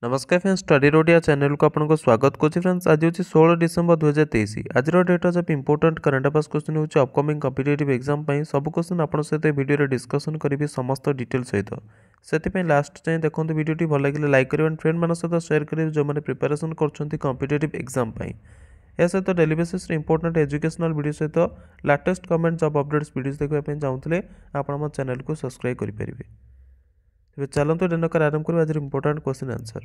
नमस्कार friends study रोडिया channel को आपको स्वागत करुच्ची फ्रेंड्स। आज हूँ 16 डिसेम्बर 2023। आज date of important current affairs question हूँ अपकमिंग कॉम्पिटिटिव एग्जाम सब क्वेश्चन आपन सहित वीडियो डिस्कसन करी समस्त डिटेल सहित से लास्ट जाए देखो वीडियो भल लगे लाइक करेंगे एंड फ्रेंड मान सहित शेयर करेंगे जो मैंने प्रिपेरेसन कर कॉम्पिटिटिव एग्जाम या सहित daily basis important educational video सहित latest government job updates video देखा चाहूँगे आप चैनल को सब्सक्राइब करेंगे। तेज चलते डेनकर आरंभ करें आज important question answer.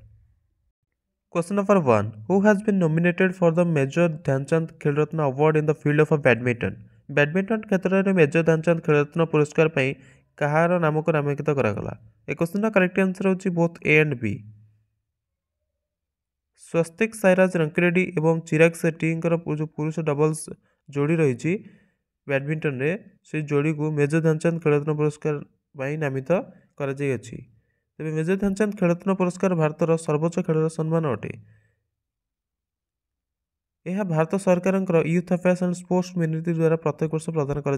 Question number 1, who has been nominated for the major Dhyan Chand Khel Ratna award in the field of badminton. Badminton क्षेत्र में मेजर ध्यानचंद खेलरत्न पुरस्कार पर कहार नाम को नामांकित करागला। ए क्वेश्चन करेक्ट आंसर होची बोथ ए एंड बी। स्वस्तिक साईराज रंकिरेड्डी एवं चिराग शेट्टी जो पुरुष डबल्स जोड़ी रही बैडमिंटन रे से जोड़ी को मेजर ध्यानचंद खेलरत्न पुरस्कार नामित कर तेज मेजर ध्यानचंद खेलरत्न पुरस्कार भारतर सर्वोच्च खेल सम्मान अटे। यह भारत सरकार youth affairs and sports ministry द्वारा प्रत्येक वर्ष प्रदान कर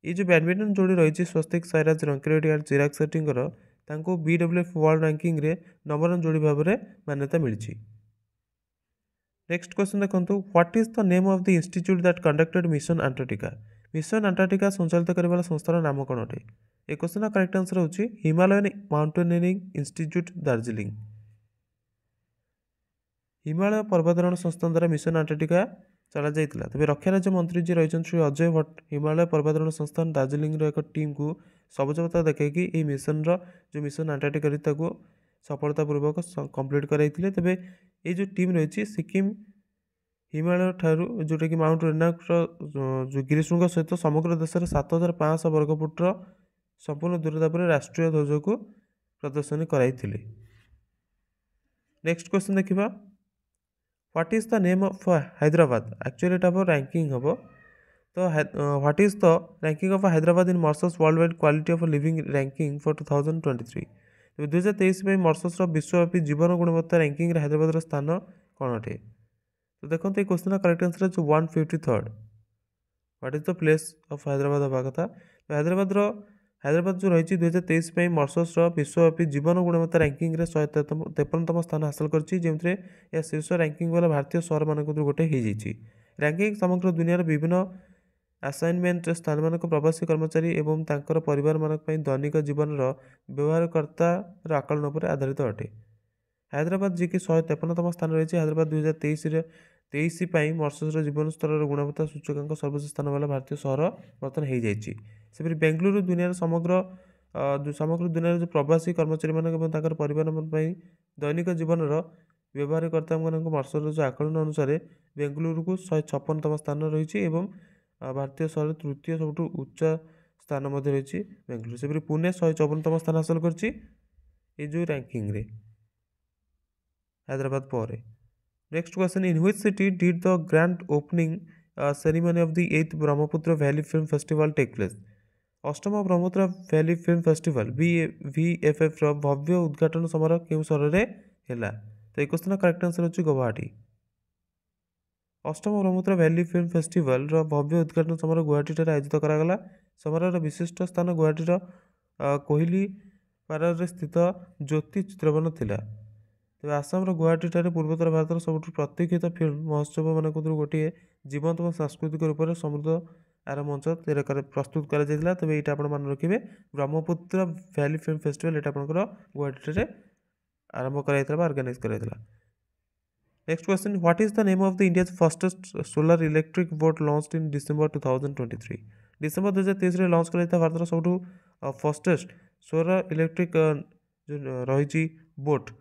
ये जो बैडमिंटन जोड़ी रही स्वस्तिक साईराज रंकिरेड्डी और Chirag Shetty BWF world ranking रे नंबर 1 जोड़ी भाव में मान्यता मिली। नेक्स्ट क्वेश्चन देखो, what is the name of the institute that conducted mission Antarctica. Mission Antarctica संचालित करने संस्थार नाम कौन अटे। ए क्वेश्चन करेक्ट आंसर होची Himalayan mountaineering institute Darjeeling. Himalaya पर्वतारोहण संस्थान द्वारा मिशन अंटार्कटिका चला जाइतिला। तबे रक्षा राज्य मंत्री जी रही श्री अजय भट्ट हिमालय पर्वतारोहण संस्थान दार्जिलिंग एक टीम को सबुजपता देखी ये मिशन जो मिशन अंटार्कटिका को सफलतापूर्वक कंप्लीट कराइथिले। तबे ये जो टीम रही सिक्किम हिमालय ठारू जोटा कि माउंट रेनाक्र जो गिरिशृंग सहित समग्र देश में 7500 वर्गफुटर संपूर्ण दूरता पर राष्ट्रीय ध्वज को प्रदर्शन कराइथिले। नेक्स्ट क्वेश्चन देखिबा, what is the name of Hyderabad. Actually Etah ranking हम तो what is the ranking of Hyderabad in Mauritius world wide quality of living ranking for 2023। 2023 में मॉर्शस विश्वव्यापी जीवन गुणवत्ता रैंकिंग हैदराबाद स्थान कौन अटे। तो देखो ये क्वेश्चन करेक्ट आंसर है 153rd। What is the place of Hyderabad हवा कथा। तो हैदराबाद जो रही 2023 में मॉर्शस विश्वव्यापी जीवन गुणवत्ता रैंकिंग 153तम स्थान हासिल कर शीर्ष रैंकिंग वाला भारतीय सहर मान गोटे हो रैंकिंग समग्र दुनियार विभिन्न असाइनमेंट स्थान मान प्रवासी कर्मचारी एवं तांकर परिवार मानक दैनिक जीवन व्यवहारकर्तार आकलन पर आधारित अटे। हैदराबाद जी की 153तम स्थान रही हैदराबाद 2023 मॉर्शस जीवन स्तर गुणवत्ता सूचकांक सर्वोच्च स्थान वाला भारतीय सहर बर्तमान हो जाए। बेंगलुरु दुनिया समग्र दुनिया जो प्रवासी कर्मचारी मान परिवार दैनिक जीवन व्यवहारकर्ता मॉर्शस जो आकलन अनुसार बेंगलुरु को 156तम स्थान रही भारतीय सहर तृतीय सबुठ उच्च स्थान रही बेंगलुरु। से पुणे 154तम स्थान हासिल कर रैंकिंग रे हैदराबाद पर। Next question, in which city did the grand opening ceremony of the 8th Brahmaputra Valley Film Festival take place. अष्टम Brahmaputra Valley Film Festival VFF भव्य उद्घाटन समारोह केउं सहर रे हैला। तो ये क्वेश्चन करेक्ट आंसर होची गुवाहाटी। अष्टम ब्रह्मपुत्र वैली फिल्म फेस्टिवल भव्य उद्घाटन समारोह गुवाहाटी आयोजित करागला। समारोह विशिष्ट स्थान गुवाहाटी कोहिली पारा स्थित ज्योति चित्रवन थिला। तेज आसाम गुवाहाटी पूर्वोत्तर भारत सबुठ प्रतीक्षित फिल्म महोत्सव मान गोटे जीवंत और सांस्कृतिक रूप से समृद्ध आर मंच प्रस्तुत कर। तेज ये आप रखिए ब्रह्मपुत्र वैली फिल्म फेस्टिवल ये आपंकर गुवाहाटी आरंभ कर ऑर्गेनाइज कराइला। Next question, what is the name of the India's firstest solar electric boat launched in December 2023। December 2023 launch कर भारत सबुठ फर्स्टेस्ट सोलर इलेक्ट्रिक जो रही बोट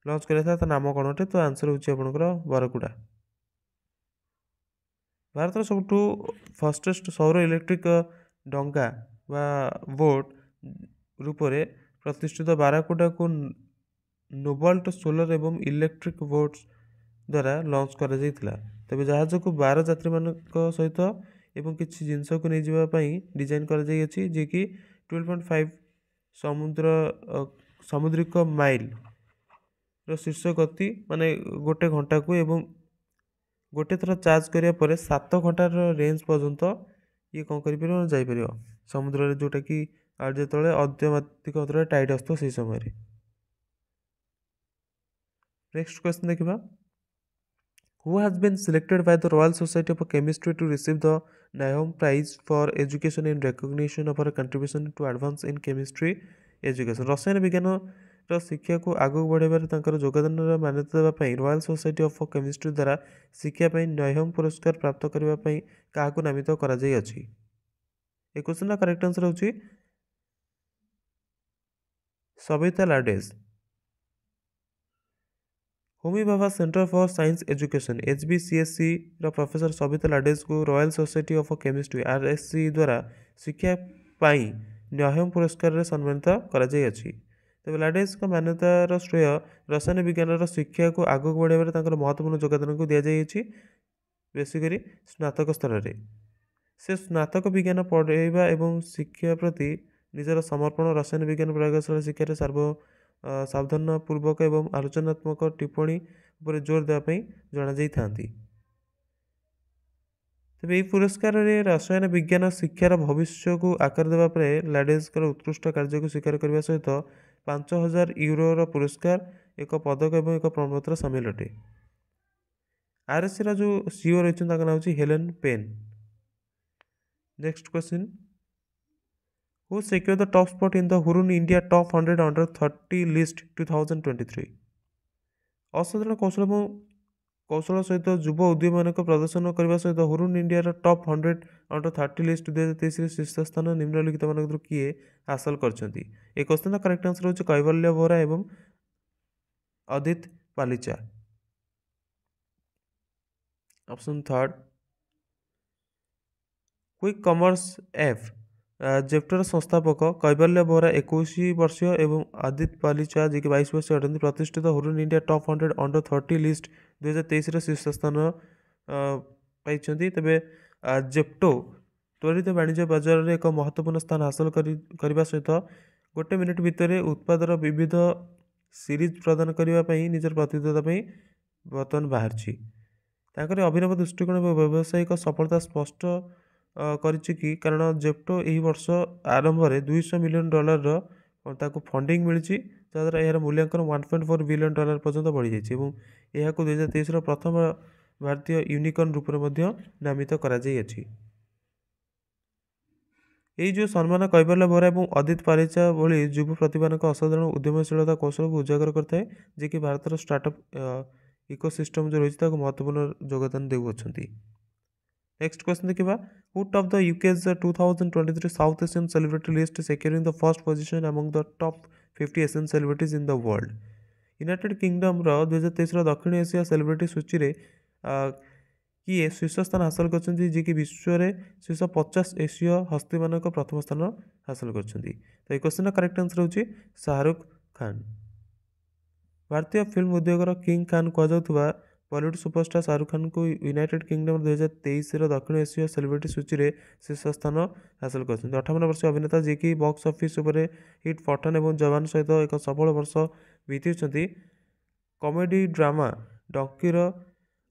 लॉन्च कर नाम कौन अटे। तो आंसर होकर बरकुड़ा। भारत सबुठ फर्स्टेस्ट सौर इलेक्ट्रिक डंगा बा बोट रूप से प्रतिष्ठित बाराकुडा को नोबाल्ट सोलर एवं इलेक्ट्रिक बोट्स द्वारा लॉन्च कर तेज जहाज को 12 यात्री मान सहित एवं किसी जिनस को नहीं जावाई डिजाइन कर जी कि 12.5 समुद्रिक माइल शीर्ष गति माने गोटे घंटा को एवं गोटे थर चार्ज करिया परे 7 घंटार रेंज पर्यंत ये कौन कर समुद्र जोटा कि जो अद्यमातिक टाइड आसो से समय। नेक्स्ट क्वेश्चन देखा who has been selected by the Royal Society of Chemistry to receive the नायोम Prize for education in recognition of her contribution to advance in chemistry education रसायन विज्ञान शिक्षा को आगू बढ़ाइबार योगदान मान्यता देवाई रॉयल सोसाइटी ऑफ केमिस्ट्री द्वारा शिक्षापी नयोम पुरस्कार प्राप्त करने क्या नामित कर क्वेश्चन करेक्ट आंसर होची Sabita Ladage Homi Bhabha Centre for Science Education HBCSC professor Sabita Ladage को Royal Society of Chemistry RSC द्वारा शिक्षा पाई नयोम पुरस्कार रे सम्मानित करा जाय अछि तेज लाडेज का मान्यतार श्रेय रसायन विज्ञान शिक्षा को आगू बढ़ाइबार महत्वपूर्ण योगदान को दि जाइए बेसिकली स्नातक स्तर में से स्नातक विज्ञान पढ़ाइबा एवं शिक्षा प्रति निजर समर्पण रसायन विज्ञान प्रयोगशाला शिक्षार सावधान पूर्वक एवं आलोचनात्मक टिप्पणी पर जोर देवाई जना जाती तेज यह पुरस्कार में रसायन विज्ञान शिक्षार भविष्य को आकार देवापर लाडेजर उत्कृष्ट कार्य को स्वीकार करने सहित 5000 यूरोर पुरस्कार एक पदक और एक प्रमाणपत्र सामिल अटे RSC जो CEO रही नाम हूँ हेलेन पेन next question who secure the top spot in the Hurun India top 100 under 30 list 2023 असाधारण कौशल सहित युव उद्यमी मान प्रदर्शन करने सहित Hurun India top 100 under 30 list 2023 शीर्ष स्थान निम्नलिखित मान किए हासिल करछंती एक क्वेश्चन करेक्ट आंसर होची कैवल्य वोरा एवं Aadit Palicha option third quick commerce app जेप्टर संस्थापक कैवल्य बोरा 21 वर्षीय एवं आदित्य पालिचा जी 22 वर्षीय अटंती प्रतिष्ठित Hurun India top 100 under 30 list 2023 शीर्ष स्थान पाई तेरे जेप्टो त्वरित वाणिज्य बाजार में एक महत्वपूर्ण स्थान हासिल करने सहित गोटे मिनिट भितर उत्पादर विविध सीरीज प्रदान करने निजर प्रतिद्वंदता बर्तमान बाहर अभिनव दृष्टिकोण और व्यावसायिक सफलता स्पष्ट कि कारण जेप्टो यही वर्ष आरंभ में $200 मिलियन फंडिंग मिली जहाँद्वारा यार मूल्यांकन $1.4 बिलियन पर्यंत बढ़ी जाइए और 2023 प्रथम भारतीय यूनिकॉर्न रूप में नामित कर जो सम्मान कैवल्य बोरा और अदित पालिचा भली युव प्रतिभा असाधारण उद्यमशीलता कौशल को उजागर करता है जे कि भारतर स्टार्टअप इकोसिस्टम जो रही है महत्वपूर्ण योगदान देउछंती नेक्स्ट क्वेश्चन देखा who top the UK's 2023 South Asian celebrity list securing the first position among the top 50 Asian celebrities in the world United Kingdom 2023 दक्षिण एशिया सेलिब्रिटी सूची में किए शीर्ष स्थान हासिल करछंती जे कि विश्व में शीर्ष 50 एशीय हस्ती मान प्रथम स्थान हासिल करछंती तो क्वेश्चन करेक्ट आंसर होची शाहरुख खान भारतीय फिल्म उद्योगर किंग खान कहुवा बॉलीवुड सुपरस्टार शाहरुख खान को यूनाइटेड किंगडम 2023 दक्षिण एशिया सेलिब्रिटी सूची में शीर्ष स्थान हासिल कर 58 वर्ष अभिनेता जी कि बॉक्स ऑफिस हिट पठान और जवान सहित एक सफल वर्ष बीती कॉमेडी ड्रामा डंकीर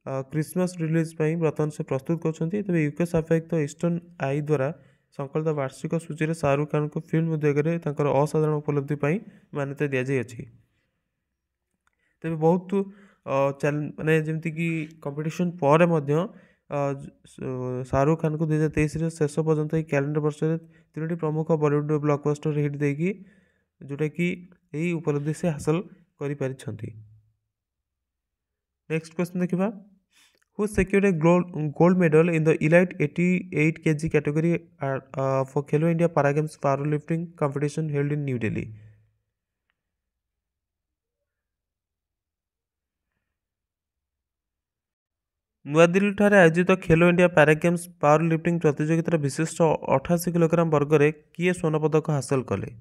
क्रिसमस रिलीज बर्तमान से प्रस्तुत कर यूके साप्ताहिक ईस्टर्न आई द्वारा संकलित वार्षिक सूची में शाहरुख खान को फिल्म उद्योग में असाधारण उपलब्धि मान्यता दी जाइए तेज बहुत माने जमती कि कंपटीशन पर शाहरुख खान को 2023 शेष पर्यंत कैलेंडर वर्ष तीन प्रमुख बॉलीवुड ब्लॉकबस्टर हिट देगी जोटा कि यही उपलब्धि से हासिल कर नेक्स्ट क्वेश्चन देखा who secured a gold medal in the elite 88 kg category for Khelo India para games powerlifting competition held in New Delhi Nuadilli ठारे आयोजित Khelo India para games powerlifting प्रतियोगितार विशिष्ट 88 किलोग्राम वर्ग में किए स्वर्ण पदक हासिल कले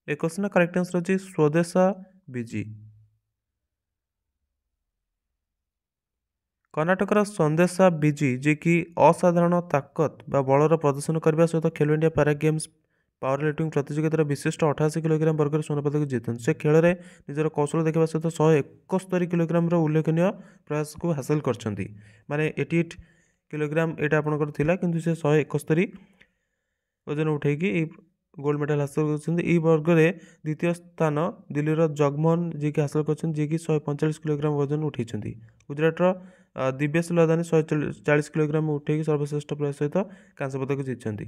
ए क्वेश्चन करेक्ट आंसर होची स्वदेशा बीजी कर्णाटकर संदेशा बीजी जी कि असाधारण ताकत बा बलर प्रदर्शन करने सहित Khelo India para games powerlifting प्रतियोगितार विशिष्ट 88 किलोग्राम वर्ग में स्वर्ण पदक जीतते से खेल में निजर कौशल देखा सहित 171 किलोग्राम उल्लेखनीय प्रयास को हासिल करछंती माने 88 किलोग्राम यहाँ आपंकर था कि 171 वजन उठेकी गोल्ड मेडल हासिल कर वर्ग में द्वितीय स्थान दिल्लीर जगमोहन जी की हासिल कर 145 किलोग्राम वजन उठे। गुजरातर दिव्येश लदानी 140 किलोग्राम उठे सर्वश्रेष्ठ प्रयास सहित कांस्य पदक जीति।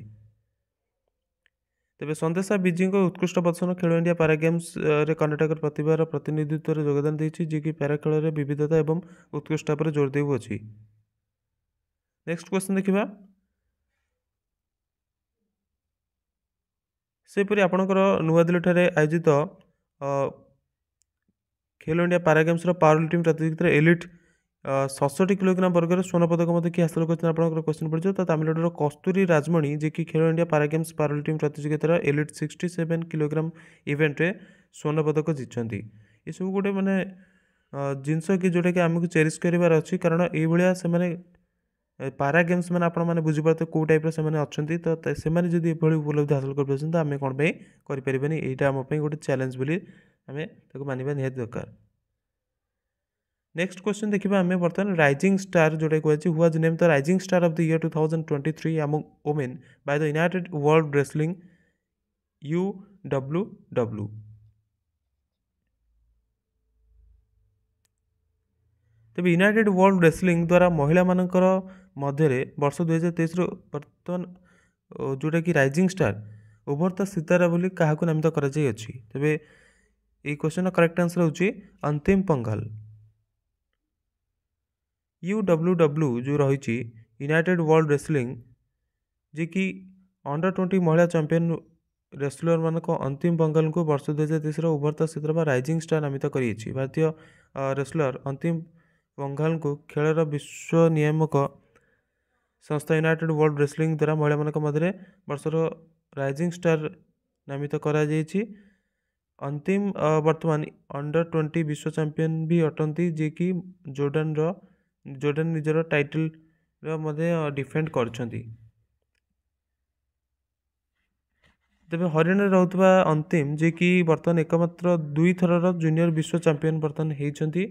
तेज संदेशा विजी को उत्कृष्ट प्रदर्शन खेलो इंडिया पारा गेम्स रे कर्णाटक प्रतिभार प्रतिनिधित्व में योगदान देती जी कि पारा खेल में विविधता और उत्कृष्टता पर जोर देउछि। नेक्स्ट क्वेश्चन देखा सेपरी आपणकर नुआदिल्ली ठारे आयोजित Khelo India para games power lifting प्रतियोगिता एलिट 67 किलोग्राम वर्ग स्वर्ण पदक किए हासिल कर क्वेश्चन पड़े तो तमिलनाडुर कस्तूरी राजमणि जी कि Khelo India para games powerlifting प्रतियोगितार एलिट 67 किलोग्राम इवेंट्रे स्वर्ण पदक जीति। ये सब गोटे माने जिनस कि जोटा कि आमको चेरिश करार अच्छी कारण ये पारा गेम्स मैंने आपण मैंने बुझीपारे कौ टाइप से अच्छा तो से जब ये उपलब्धि हासिल कर तो आम कौन करें यहाँ आम गोटे चैलेंज बोली आम मानवा निहाती दरकार। नेक्स्ट क्वेश्चन देखा आम बर्तमान राइजिंग स्टार जोटा कहते who was name the rising star of the year 2023 among women by the United world wrestling UWW। Tej United world wrestling द्वारा महिला मानकर मध्य वर्ष 2023 बर्तमान जोटा कि राइजिंग स्टार उभरता सितारा बोली क्या नामित कर तेज ये क्वेश्चन करेक्ट आंसर होची अंतिम पंघाल। UWW जो रही यूनाइटेड वर्ल्ड रेसलिंग जी कि अंडर 20 महिला चैंपियन रेसलर मान अंतिम पंघाल को वर्ष 2023 उभरता सितारा राइजिंग स्टार नामित कर भारतीय रेसलर अंतिम पंघाल को खेलर विश्व नियामक संस्था यूनाइटेड वर्ल्ड रेसलिंग द्वारा महिला मान मध्य वर्षर राइजिंग स्टार नामित करा अंतिम वर्तमान अंडर 20 विश्व चैंपियन भी अटंती जी कि जोर्डान निजर टाइटल डिफेंड करछंती। तेज हरियाणा रोकवा अंतिम जी कि बर्तमान एकमात्र 2 थर जूनियर विश्व चैंपियन बर्तमान होती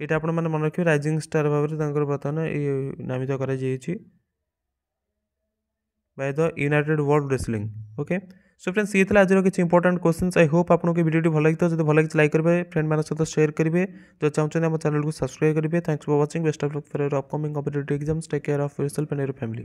यहाँ आपण मैंने मन रखिए राइजिंग स्टार भाव में बर्तमान ये नामित कर by the United world wrestling. Okay so friends ये आज किसी इंपोर्टेंट क्वेश्चंस आई होप आपको वीडियो भल लगी जो भल लगी लाइक करेंगे फ्रेंड मान सहित शेयर करेंगे जो चाहते हैं चैनल को सब्सक्राइब करेंगे। Thanks for watching best of luck for your upcoming competitive exams take care of yourself and your family.